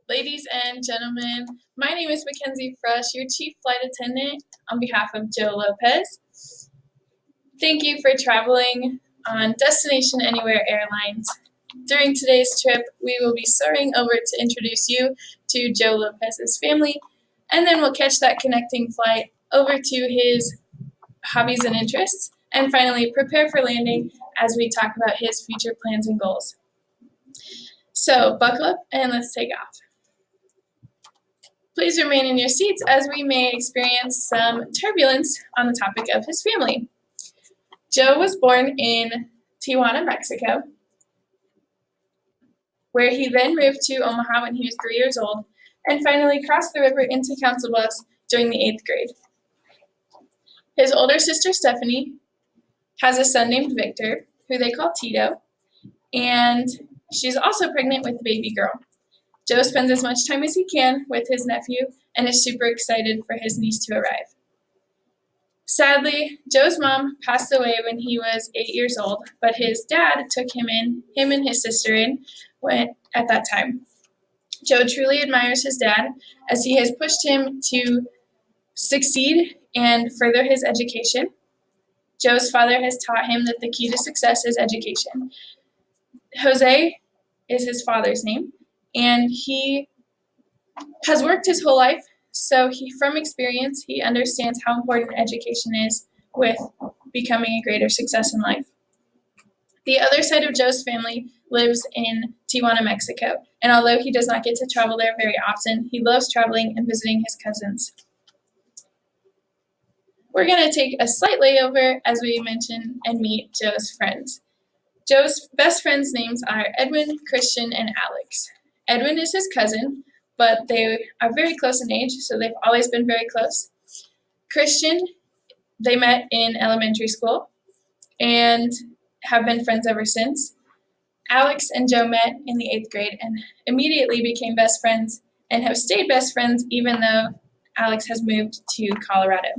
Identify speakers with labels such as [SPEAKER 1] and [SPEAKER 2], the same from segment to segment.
[SPEAKER 1] Ladies and gentlemen, my name is Mackenzie Frush, your Chief Flight Attendant on behalf of Joe Lopez. Thank you for traveling on Destination Anywhere Airlines. During today's trip, we will be soaring over to introduce you to Joe Lopez's family, and then we'll catch that connecting flight over to his hobbies and interests, and finally prepare for landing as we talk about his future plans and goals. So buckle up and let's take off. Please remain in your seats as we may experience some turbulence on the topic of his family. Joe was born in Tijuana, Mexico, where he then moved to Omaha when he was 3 years old, and finally crossed the river into Council Bluffs during the 8th grade. His older sister, Stephanie, has a son named Victor, who they call Tito, and she's also pregnant with a baby girl. Joe spends as much time as he can with his nephew and is super excited for his niece to arrive. Sadly, Joe's mom passed away when he was 8 years old, but his dad took him and his sister in at that time. Joe truly admires his dad as he has pushed him to succeed and further his education. Joe's father has taught him that the key to success is education. Jose is his father's name, and he has worked his whole life, so from experience, he understands how important education is with becoming a greater success in life. The other side of Joe's family lives in Tijuana, Mexico, and although he does not get to travel there very often, he loves traveling and visiting his cousins. We're going to take a slight layover as we mention and meet Joe's friends. Joe's best friends' names are Edwin, Christian, and Alex. Edwin is his cousin, but they are very close in age, so they've always been very close. Christian, they met in elementary school and have been friends ever since. Alex and Joe met in the 8th grade and immediately became best friends and have stayed best friends even though Alex has moved to Colorado.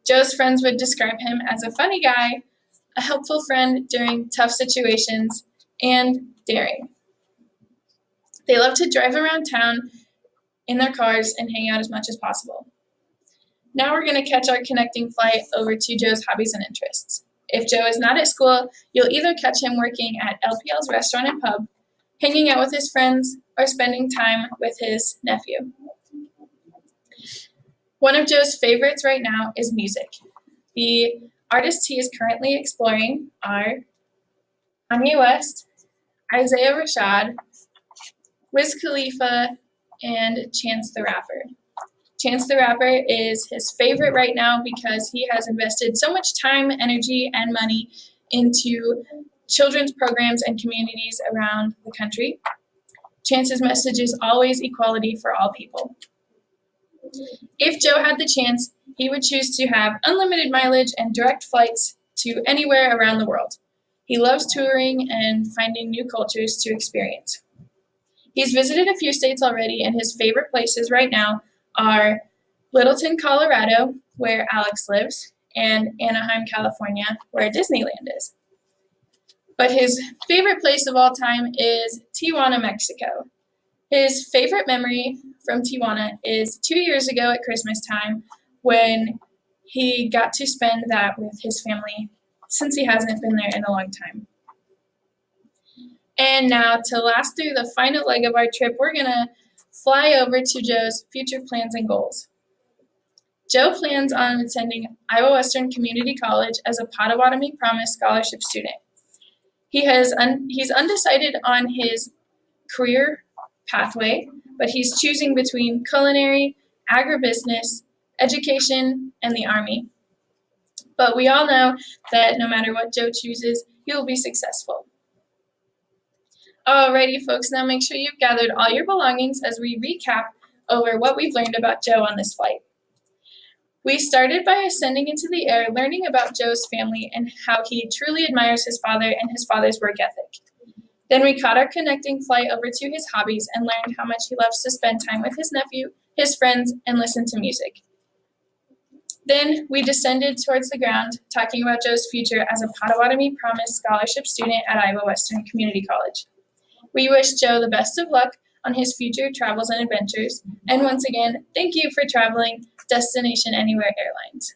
[SPEAKER 1] Joe's friends would describe him as a funny guy, a helpful friend during tough situations, and daring. They love to drive around town in their cars and hang out as much as possible. Now we're going to catch our connecting flight over to Joe's hobbies and interests. If Joe is not at school, you'll either catch him working at LPL's restaurant and pub, hanging out with his friends, or spending time with his nephew. One of Joe's favorites right now is music. The artists he is currently exploring are Kanye West, Isaiah Rashad, Wiz Khalifa, and Chance the Rapper. Chance the Rapper is his favorite right now because he has invested so much time, energy, and money into children's programs and communities around the country. Chance's message is always equality for all people. If Joe had the chance, he would choose to have unlimited mileage and direct flights to anywhere around the world. He loves touring and finding new cultures to experience. He's visited a few states already, and his favorite places right now are Littleton, Colorado, where Alex lives, and Anaheim, California, where Disneyland is. But his favorite place of all time is Tijuana, Mexico. His favorite memory from Tijuana is 2 years ago at Christmas time when he got to spend that with his family since he hasn't been there in a long time. And now to last through the final leg of our trip, we're going to fly over to Joe's future plans and goals. Joe plans on attending Iowa Western Community College as a Potawatomi Promise Scholarship student. He's undecided on his career pathway, but he's choosing between culinary, agribusiness, education, and the Army. But we all know that no matter what Joe chooses, he will be successful. Alrighty, folks, now make sure you've gathered all your belongings as we recap over what we've learned about Joe on this flight. We started by ascending into the air, learning about Joe's family and how he truly admires his father and his father's work ethic. Then we caught our connecting flight over to his hobbies and learned how much he loves to spend time with his nephew, his friends, and listen to music. Then we descended towards the ground, talking about Joe's future as a Potawatomi Promise Scholarship student at Iowa Western Community College. We wish Joe the best of luck on his future travels and adventures. And once again, thank you for traveling Destination Anywhere Airlines.